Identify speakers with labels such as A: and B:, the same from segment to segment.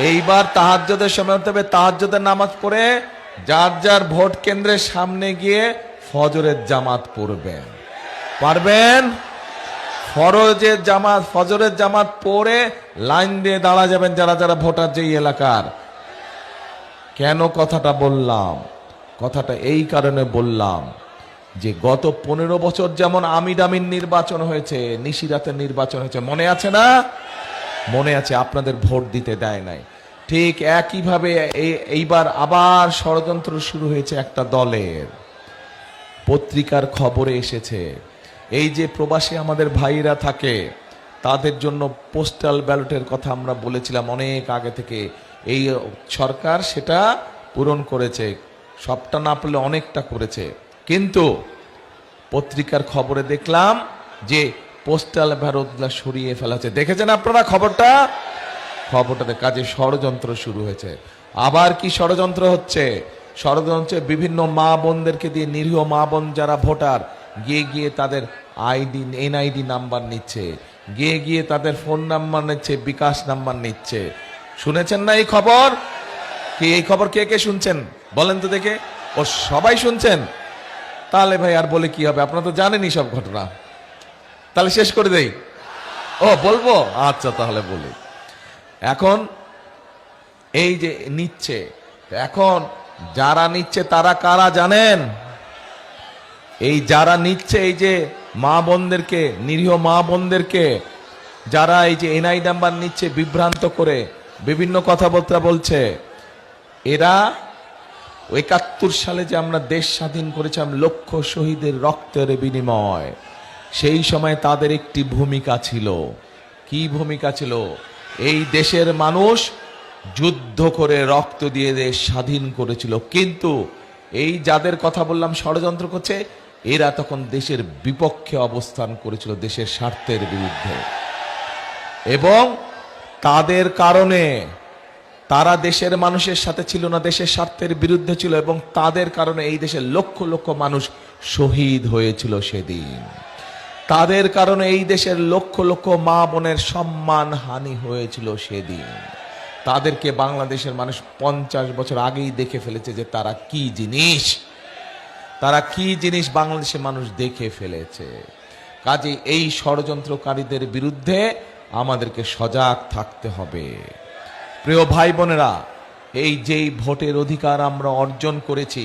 A: এইবার তাহাজ্জুদের সময় হতে হবে, তাহাজ্জুদের নামাজ পড়ে যার যার ভোট কেন্দ্রের সামনে গিয়ে ফজরের জামাত পড়বেন। পারবেন? ফজরের জামাত পড়ে লাইন দিয়ে দাঁড়া যাবেন যারা যারা ভোটার যেই এলাকার। কেন কথাটা বললাম? কথাটা এই কারণে বললাম যে গত 15 বছর যেমন আমিন নির্বাচন হয়েছে, নিশিরাতের নির্বাচন হয়েছে, মনে আছে না? মনে আছে, আপনাদের ভোট দিতে দেয় নাই। ঠিক একইভাবে এইবার আবার ষড়যন্ত্র শুরু হয়েছে একটা দলের। পত্রিকার খবরে এসেছে এই যে প্রবাসী আমাদের ভাইরা থাকে তাদের জন্য পোস্টাল ব্যালটের কথা আমরা বলেছিলাম অনেক আগে থেকে। এই সরকার সেটা পূরণ করেছে, সবটা না পেলে অনেকটা করেছে। কিন্তু পত্রিকার খবরে দেখলাম যে পোস্টাল ব্যালটগুলো সরিয়ে ফেলাছে। দেখেছেন আপনারা খবরটা? খবরটাতে কাজে ষড়যন্ত্র শুরু হয়েছে। আবার কি ষড়যন্ত্র হচ্ছে? ষড়যন্ত্র বিভিন্ন মা বোনদেরকে দিয়ে, নিরীহ মা বোন যারা ভোটার, গিয়ে গিয়ে তাদের এনআইডি নাম্বার নিচ্ছে, গিয়ে গিয়ে তাদের ফোন নাম্বার নিচ্ছে, বিকাশ নাম্বার নিচ্ছে। শুনেছেন না এই খবর? কি এই খবর কে কে শুনছেন বলেন তো দেখে? ও সবাই শুনছেন? তাহলে ভাই আর বলে কি হবে, আপনারা তো জানেনই সব ঘটনা। তাহলে শেষ করে দেই? ও বলবো, আচ্ছা তাহলে বলি। এখন এই যে নিচ্ছে, এখন যারা নিচ্ছে তারা কারা জানেন? এই যারা নিচ্ছে, এই যে মা বোনদেরকে, নিরীহ মা বোনদেরকে যারা এই যে এনআই নাম্বার নিচ্ছে বিভ্রান্ত করে বিভিন্ন কথাবার্তা বলছে, এরা ৭১ সালে যে আমরা দেশ স্বাধীন করেছিলাম লক্ষ শহীদের রক্তের বিনিময়, সেই সময় তাদের একটি ভূমিকা ছিল। কি ভূমিকা ছিল? এই দেশের মানুষ যুদ্ধ করে রক্ত দিয়ে দেশ স্বাধীন করেছিল। কিন্তু এই যাদের কথা বললাম ষড়যন্ত্র করছে, এরা তখন দেশের বিপক্ষে অবস্থান করেছিল, দেশের স্বার্থের বিরুদ্ধে। এবং তাদের কারণে তারা দেশের মানুষের সাথে ছিল না, দেশের স্বার্থের বিরুদ্ধে ছিল, এবং তাদের কারণে এই দেশের লক্ষ লক্ষ মানুষ শহীদ হয়েছিল সেদিন। তাদের কারণে এই দেশের লক্ষ লক্ষ মা বোনের সম্মান হানি হয়েছিল সেদিন। তাদেরকে বাংলাদেশের মানুষ 50 বছর আগেই দেখে ফেলেছে যে তারা কি জিনিস, তারা কি জিনিস বাংলাদেশের মানুষ দেখে ফেলেছে। কাজে এই ষড়যন্ত্রকারীদের বিরুদ্ধে আমাদেরকে সজাগ থাকতে হবে। প্রিয় ভাই বোনেরা, এই যেই ভোটের অধিকার আমরা অর্জন করেছি,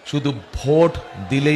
A: শুধু ভোট দিলেই